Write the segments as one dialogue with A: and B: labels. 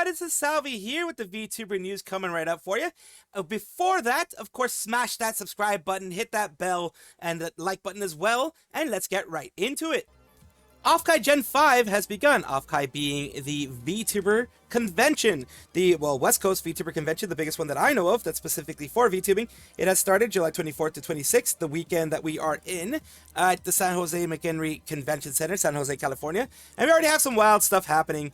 A: everybody, this is Salvi here with the VTuber news coming right up for you. Before that, of course, smash that subscribe button, hit that bell, and the like button as well, and let's get right into it. Offkai Gen 5 has begun, Offkai being the VTuber convention. The, West Coast VTuber convention, the biggest one that I know of that's specifically for VTubing. It has started July 24th to 26th, the weekend that we are in, at the San Jose McHenry Convention Center, San Jose, California. And we already have some wild stuff happening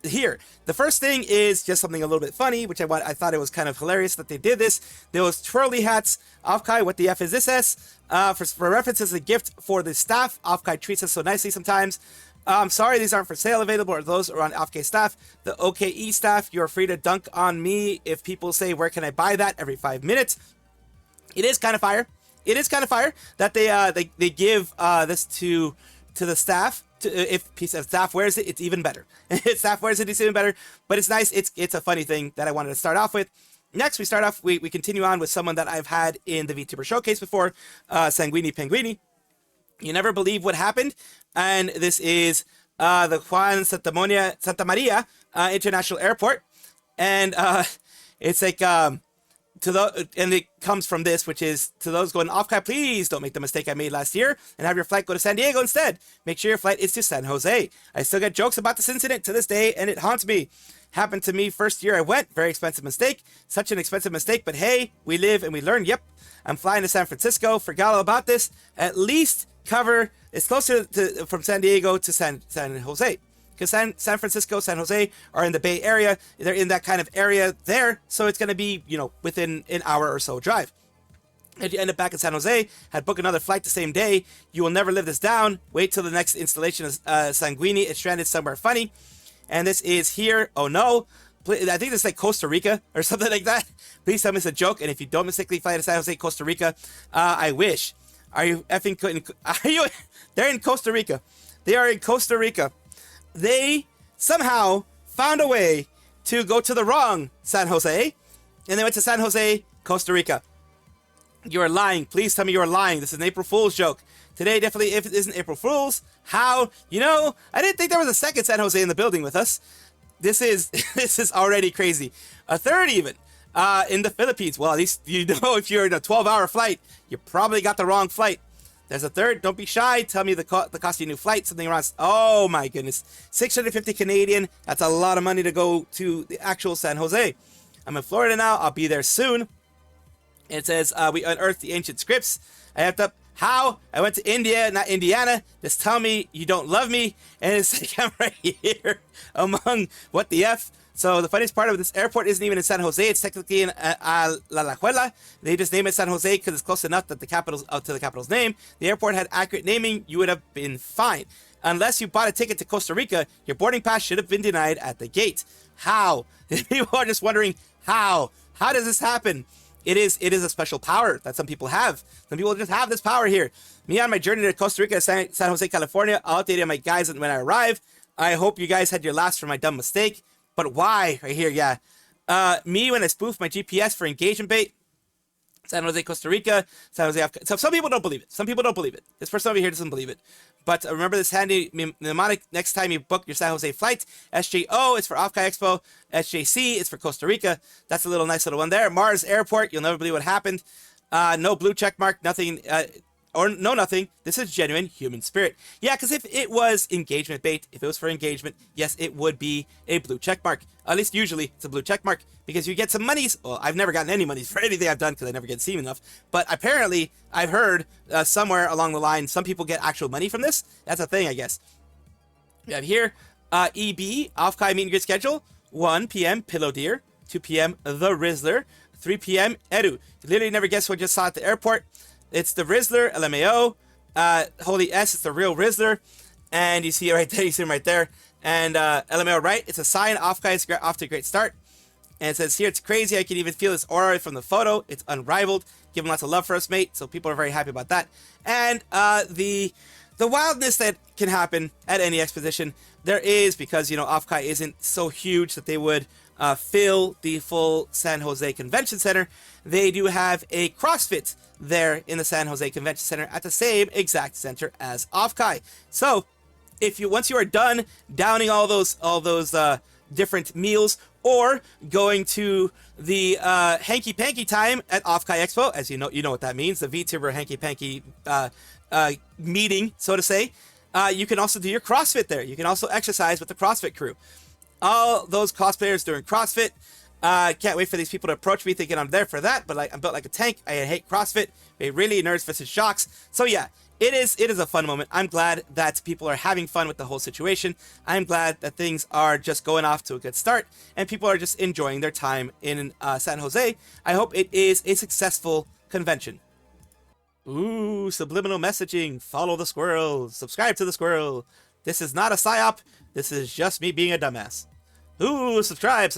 A: here. The first thing is just something a little bit funny, which I thought it was kind of hilarious that they did this. There was twirly hats. Offkai, what the F is this S? For reference, as a gift for the staff. Offkai treats us so nicely sometimes. I'm sorry, these aren't for sale available, or those are on Offkai staff. The OKE staff, you're free to dunk on me if people say, where can I buy that, every 5 minutes. It is kind of fire. It is kind of fire that they give this to the staff. If staff wears it, it's even better. If staff wears it, it's even better. But it's nice. It's a funny thing that I wanted to start off with. Next, we continue on with someone that I've had in the VTuber showcase before, Sanguini Penguini. You never believe what happened, and this is the Juan Santa Maria International Airport, and it's like and it comes from this, which is to those going Offkai, please don't make the mistake I made last year and have your flight go to San Diego instead. Make sure your flight is to San Jose. I still get jokes about this incident to this day, and it haunts me. Happened to me first year I went. Very expensive mistake. Such an expensive mistake, but hey, we live and we learn. Yep, I'm flying to San Francisco. Forgot all about this. At least cover, it's closer to from San Diego to San Jose. Because San Francisco, San Jose are in the Bay Area. They're in that kind of area there. So it's going to be, within an hour or so drive. If you end up back in San Jose, had booked another flight the same day, you will never live this down. Wait till the next installation of Sanguini. It's stranded somewhere funny. And this is here. Oh no. I think it's like Costa Rica or something like that. Please tell me it's a joke. And if you don't mistakenly fly to San Jose, Costa Rica, I wish. Are you effing... Are you... They're in Costa Rica. They are in Costa Rica. They somehow found a way to go to the wrong San Jose. And they went to San Jose, Costa Rica. You are lying. Please tell me you are lying. This is an April Fool's joke. Today, definitely, if it isn't April Fool's, how? I didn't think there was a second San Jose in the building with us. This is already crazy. A third even in the Philippines. Well, at least if you're in a 12-hour flight, you probably got the wrong flight. There's a third. Don't be shy. Tell me the cost of your new flight. Something around, oh my goodness, 650 Canadian. That's a lot of money to go to the actual San Jose. I'm in Florida now. I'll be there soon. It says, we unearthed the ancient scripts. I have to... How? I went to India, not Indiana. Just tell me you don't love me. And it's like, I'm right here among what the F. So the funniest part of this airport isn't even in San Jose. It's technically in La Lajuela. They just name it San Jose because it's close enough that to the capital's name. The airport had accurate naming. You would have been fine. Unless you bought a ticket to Costa Rica, your boarding pass should have been denied at the gate. How? People are just wondering, how? How does this happen? It is a special power that some people have. Some people just have this power here. Me on my journey to Costa Rica, San Jose, California, I'll update my guys when I arrive. I hope you guys had your laughs for my dumb mistake. But why? Right here, yeah. Me when I spoofed my GPS for engagement bait. San Jose, Costa Rica, San Jose, so some people don't believe it. Some people don't believe it. This person over here doesn't believe it. But remember this handy mnemonic next time you book your San Jose flight. SJO is for Offkai Expo. SJC is for Costa Rica. That's a nice little one there. Mars Airport, you'll never believe what happened. No blue check mark, nothing, nothing. This is genuine human spirit. Yeah, because if it was engagement bait, if it was for engagement, yes, it would be a blue check mark. At least usually it's a blue check mark because you get some monies. Well, I've never gotten any monies for anything I've done because I never get seen enough. But apparently, I've heard somewhere along the line, some people get actual money from this. That's a thing, I guess. We have here, EB, Offkai meet and greet schedule. 1 p.m. Pillow Deer. 2 p.m. The Rizzler. 3 p.m. Eru. You literally never guess what I just saw at the airport. It's the Rizzler, LMAO. Holy S, it's the real Rizzler. And you see it right there. You see him right there. And LMAO right. It's a sign. Offkai is off to a great start. And it says here, it's crazy. I can even feel this aura from the photo. It's unrivaled. Give him lots of love for us, mate. So people are very happy about that. And the wildness that can happen at any exposition, there is, because, Offkai isn't so huge that they would fill the full San Jose Convention Center. They do have a CrossFit there in the San Jose Convention Center at the same exact center as Offkai. So, once you are done downing all those different meals, or going to the Hanky Panky time at Offkai Expo. As you know what that means, the VTuber Hanky Panky meeting, so to say. You can also do your CrossFit there. You can also exercise with the CrossFit crew. All those cosplayers doing CrossFit. Can't wait for these people to approach me thinking I'm there for that, but I'm built like a tank. I hate CrossFit. It really nerds versus shocks. So yeah, it is a fun moment. I'm glad that people are having fun with the whole situation. I'm glad that things are just going off to a good start and people are just enjoying their time in San Jose. I hope it is a successful convention. Ooh, subliminal messaging. Follow the squirrel. Subscribe to the squirrel. This is not a psyop. This is just me being a dumbass. Ooh, subscribe.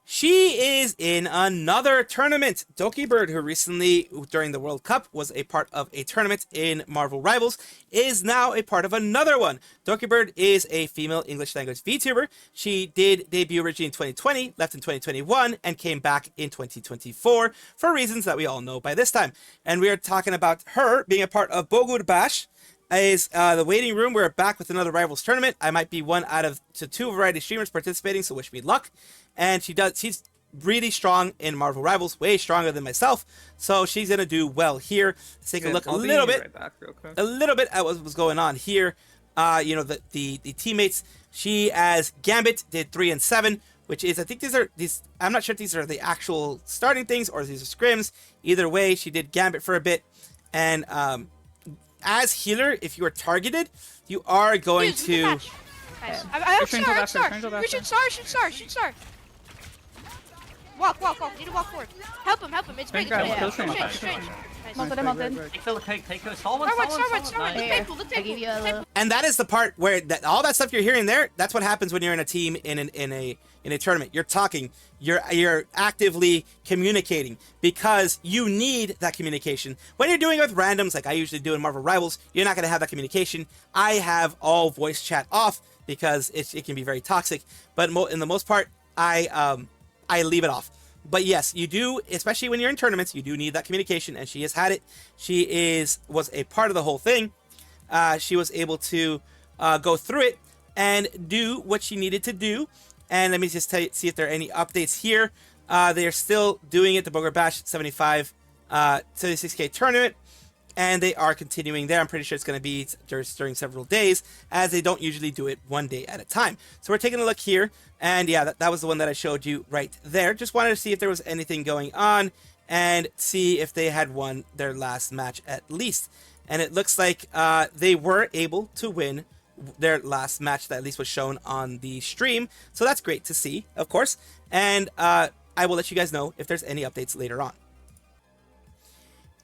A: She is in another tournament. Dokibird, who recently, during the World Cup, was a part of a tournament in Marvel Rivals, is now a part of another one. Dokibird is a female English language VTuber. She did debut originally in 2020, left in 2021, and came back in 2024 for reasons that we all know by this time. And we are talking about her being a part of Bogur Bash. Is the waiting room. We're back with another Rivals tournament. I might be one out of two variety streamers participating, so wish me luck. And she's really strong in Marvel Rivals, way stronger than myself, so she's gonna do well here. Let's take a look a little bit at what was going on here. You know, the teammates. She, as Gambit, did 3 and 7, which is, I think these. I'm not sure if these are the actual starting things or these are scrims. Either way, she did Gambit for a bit, and as healer, if you are targeted, you are going to.
B: Nice. I should star. Walk. Need to walk forward. Help him. It's great.
A: And that is the part where all that stuff you're hearing there, that's what happens when you're in a team in a tournament. You're talking, you're actively communicating because you need that communication. When you're doing it with randoms, like I usually do in Marvel Rivals, you're not going to have that communication. I have all voice chat off because it can be very toxic, but in the most part, I leave it off. But yes, you do, especially when you're in tournaments, you do need that communication, and she has had it. She was a part of the whole thing. She was able to go through it and do what she needed to do. And let me just see if there are any updates here. They are still doing it, the Bogur Bash 75 76K tournament, and they are continuing there. I'm pretty sure it's going to be during several days, as they don't usually do it one day at a time. So we're taking a look here, and yeah, that was the one that I showed you right there. Just wanted to see if there was anything going on and see if they had won their last match at least. And it looks like they were able to win their last match that at least was shown on the stream. So that's great to see, of course. And I will let you guys know if there's any updates later on.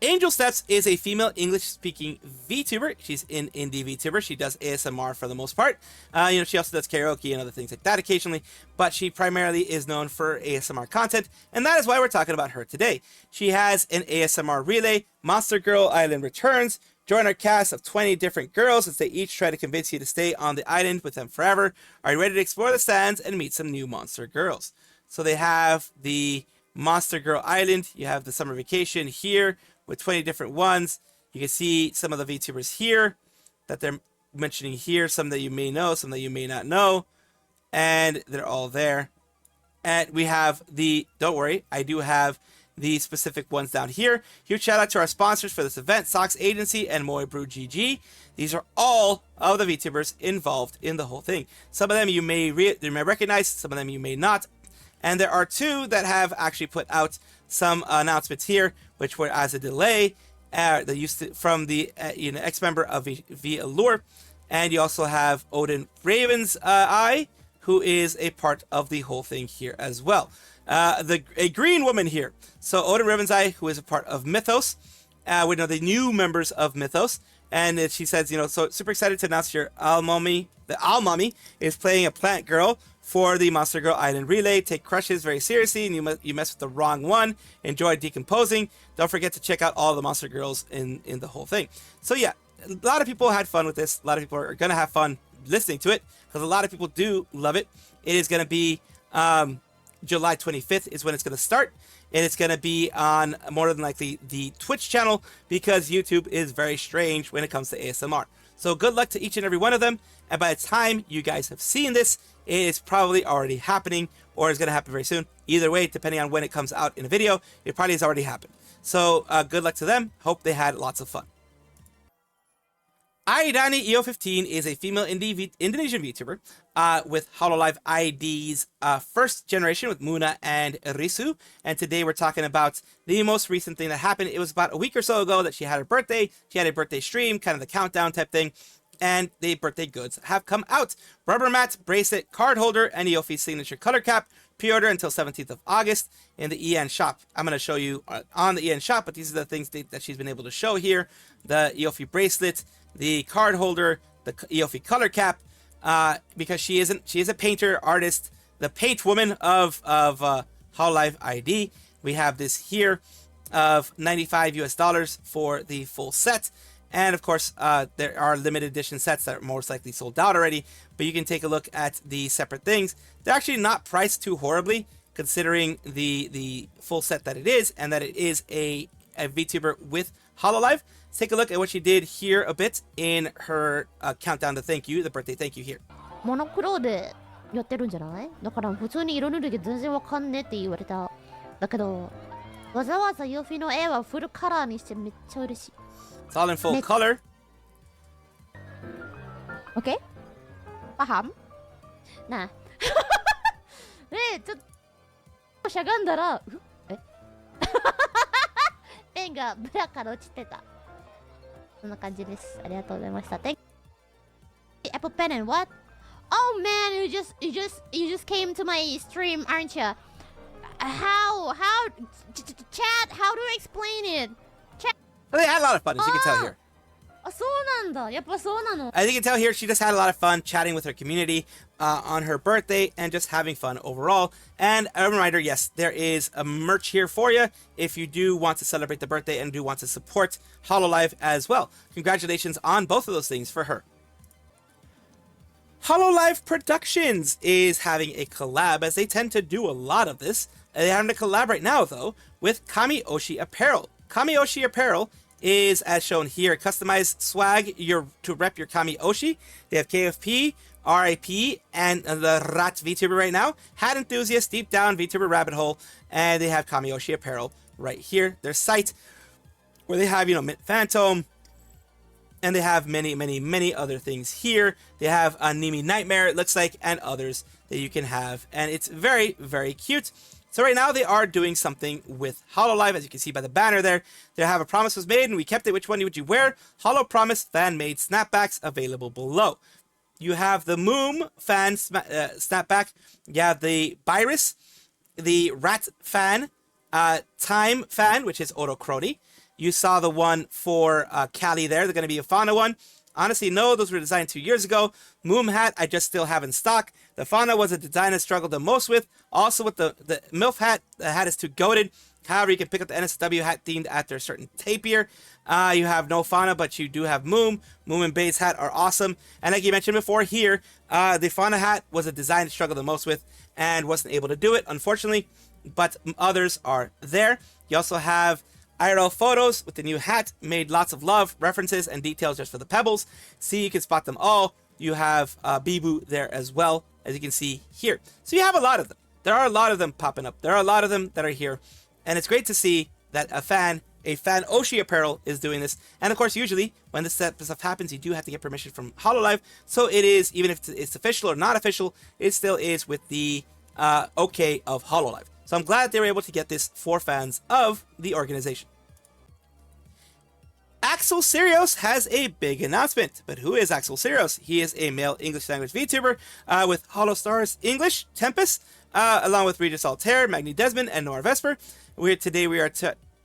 A: Angel Steps is a female English-speaking VTuber. She's an indie VTuber. She does ASMR for the most part. She also does karaoke and other things like that occasionally, but she primarily is known for ASMR content, and that is why we're talking about her today. She has an ASMR relay, Monster Girl Island Returns. Join our cast of 20 different girls as they each try to convince you to stay on the island with them forever. Are you ready to explore the sands and meet some new monster girls? So they have the Monster Girl Island. You have the summer vacation here with 20 different ones. You can see some of the VTubers here that they're mentioning here. Some that you may know, some that you may not know. And they're all there. And we have don't worry, I do have the specific ones down here. Huge shout out to our sponsors for this event, Socks Agency and Moe Brew GG. These are all of the VTubers involved in the whole thing. Some of them you may recognize, some of them you may not. And there are two that have actually put out some announcements here, which were as a delay. They used to, from the ex-member of V Allure. And you also have Odin Raven's Eye, who is a part of the whole thing here as well. A green woman here. So Odin Raven's Eye, who is a part of Mythos. We know the new members of Mythos. And she says, so super excited to announce your Almami. The Almami is playing a plant girl for the Monster Girl Island Relay. Take crushes very seriously, and you mess with the wrong one. Enjoy decomposing. Don't forget to check out all the Monster Girls in the whole thing. So yeah, a lot of people had fun with this. A lot of people are going to have fun listening to it, because a lot of people do love it. It is going to be July 25th is when it's going to start. And it's going to be on, more than likely, the Twitch channel, because YouTube is very strange when it comes to ASMR. So good luck to each and every one of them. And by the time you guys have seen this, it is probably already happening or is going to happen very soon. Either way, depending on when it comes out in a video, it probably has already happened. So good luck to them. Hope they had lots of fun. Airani Iofifteen is a female Indonesian VTuber with Hololive ID's first generation with Muna and Risu. And today we're talking about the most recent thing that happened. It was about a week or so ago that she had her birthday. She had a birthday stream, kind of the countdown type thing. And the birthday goods have come out. Rubber mat, bracelet, card holder, and Iofi signature color cap. Pre-order until 17th of August in the EN shop. I'm going to show you on the EN shop, but these are the things that she's been able to show here. The Iofi bracelet, the card holder, the Iofi color cap, because she is a painter, artist, the paint woman of Hololive ID. We have this here of $95 for the full set. And of course, there are limited edition sets that are most likely sold out already, but you can take a look at the separate things. They're actually not priced too horribly, considering the full set that it is, and that it is a VTuber with Hololive. Let's take a look at what she did here a bit in her countdown to thank you, the birthday thank you here.
C: モノクロでやってるんじゃない？だから普通に色塗るけど全然わかんねって言われた。だけどわざわざヨフィの絵はフルカラーにしてめっちゃ嬉しい。
A: It's all in full color.
C: Okay? Paham? Nah. ちょっとしゃがんだら、ペンがブラから落ちてた。そんな感じです。ありがとうございました。Thank you. Apple Pen and what? Oh man, you just came to my stream, aren't you? How chat? How do I explain it? Chat.
A: Well, they had a lot of fun, as you can tell here.
C: あ、そうなんだ。やっぱそうなの。
A: As you can tell here, she just had a lot of fun chatting with her community on her birthday and just having fun overall. And a reminder, yes, there is a merch here for you if you do want to celebrate the birthday and do want to support Hololive as well. Congratulations on both of those things for her. Hololive Productions is having a collab, as they tend to do a lot of this. They're having a collab right now, though, with Kamioshi Apparel. Kamioshi Apparel is, as shown here, customized swag to rep your Kamioshi. They have KFP, RIP, and the Rat VTuber right now. Hat Enthusiast, Deep Down VTuber Rabbit Hole, and they have Kamioshi Apparel right here. Their site, where they have, Mint Phantom, and they have many other things here. They have a Nimi Nightmare, it looks like, and others that you can have. And it's very, very cute. So right now they are doing something with Hololive, as you can see by the banner there. They have a promise was made and we kept it. Which one would you wear? Holo Promise fan-made snapbacks available below. You have the Moom fan snapback. You have the Virus, the Rat fan, Time fan, which is Orocrony. You saw the one for Cali there. They're going to be a Fauna one. Honestly, no, those were designed 2 years ago. Moom hat, I just still have in stock. The Fauna was a design I struggled the most with. Also with the MILF hat, the hat is too goated. However, you can pick up the NSW hat themed after a certain tapir. You have no Fauna, but you do have Moom. Moom and Bay's hat are awesome. And like you mentioned before here, the Fauna hat was a design I struggled the most with and wasn't able to do it, unfortunately. But others are there. You also have IRL photos with the new hat, made lots of love, references, and details just for the pebbles. See, you can spot them all. You have Bibu there as well, as you can see here. So you have a lot of them. There are a lot of them popping up. There are a lot of them that are here. And it's great to see that a fan Oshi Apparel is doing this. And of course, usually when this type of stuff happens, you do have to get permission from Hololive. So it is, even if it's official or not official, it still is with the okay of Hololive. So I'm glad they were able to get this for fans of the organization. Axel Syrios has a big announcement. But who is Axel Syrios? He is a male English language VTuber with Holostars English, Tempest, along with Regis Altair, Magni Desmond, and Nora Vesper. Today we are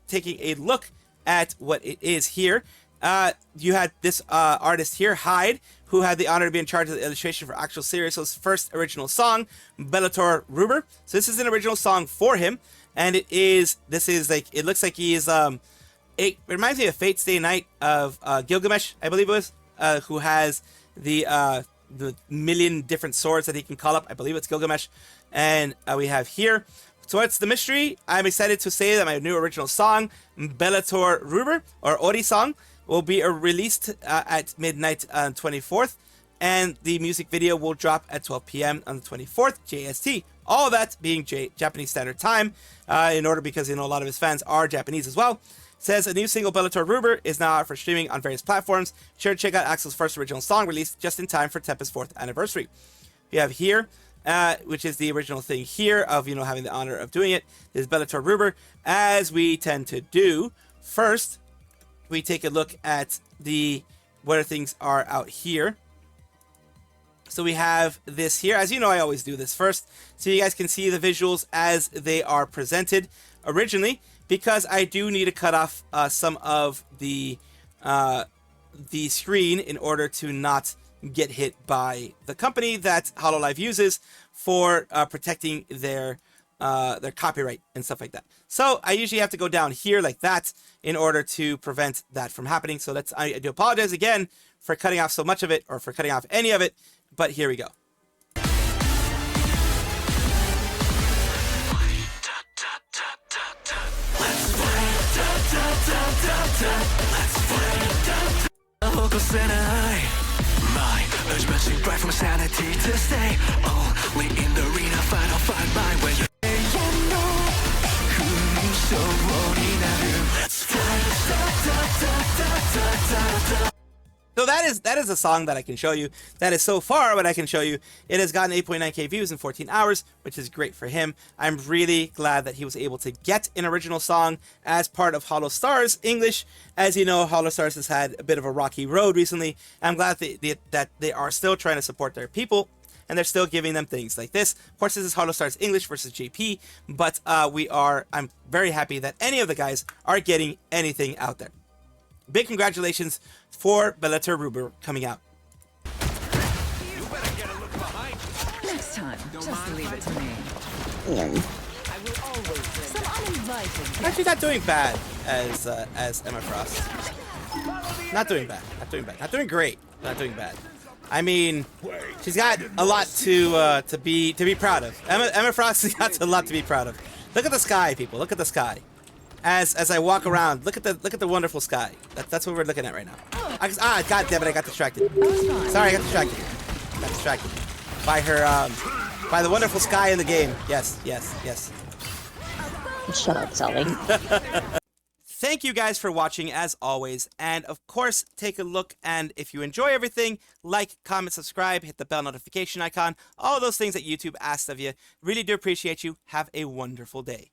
A: taking a look at what it is here. You had this artist here, Hyde, who had the honor to be in charge of the illustration for Axel Syrios' first original song, Bellator Ruber. So this is an original song for him, and it looks like he is, it reminds me of Fate's Day Night of Gilgamesh, I believe it was, who has the million different swords that he can call up. I believe it's Gilgamesh. And we have here, so what's the mystery? I'm excited to say that my new original song, Bellator Ruber, or Ori song, will be released at midnight on 24th, and the music video will drop at 12 p.m. on the 24th JST. All that being Japanese Standard Time, in order because a lot of his fans are Japanese as well. Says a new single Bellator Ruber is now out for streaming on various platforms. Be sure to check out Axel's first original song released just in time for Tempest's 4th anniversary. We have here, which is the original thing here of having the honor of doing it, is Bellator Ruber. As we tend to do, first we take a look at where things are out here. So we have this here. As you know, I always do this first, so you guys can see the visuals as they are presented originally, because I do need to cut off some of the screen in order to not get hit by the company that Hololive uses for protecting their copyright and stuff like that. So I usually have to go down here like that in order to prevent that from happening. So I do apologize again for cutting off so much of it, or for cutting off any of it. But here we go.
D: Bright from sanity to stay only in the arena, final fight my way.
A: So that is a song that I can show you. That is so far what I can show you. It has gotten 8.9k views in 14 hours, which is great for him. I'm really glad that he was able to get an original song as part of Holostars English. As you know, Holostars has had a bit of a rocky road recently. I'm glad that they are still trying to support their people, and they're still giving them things like this. Of course, this is Holostars English versus JP, but I'm very happy that any of the guys are getting anything out there. Big congratulations for Bellator Ruber coming out.
D: You better get a look behind you.
E: Next time, just leave it to me.
D: I will always
E: Some uninvited.
A: Actually, not doing bad as Emma Frost. Not doing bad. Not doing great. Not doing bad. I mean, she's got a lot to be proud of. Emma Frost has got a lot to be proud of. Look at the sky, people. Look at the sky. As I walk around, look at the wonderful sky. That's what we're looking at right now. God damn it! I got distracted. Sorry, I got distracted. Got distracted by her by the wonderful sky in the game. Yes.
F: Shut up, Salvi.
A: Thank you guys for watching as always, and of course take a look, and if you enjoy everything, like, comment, subscribe, hit the bell notification icon, all those things that YouTube asked of you. Really do appreciate you. Have a wonderful day.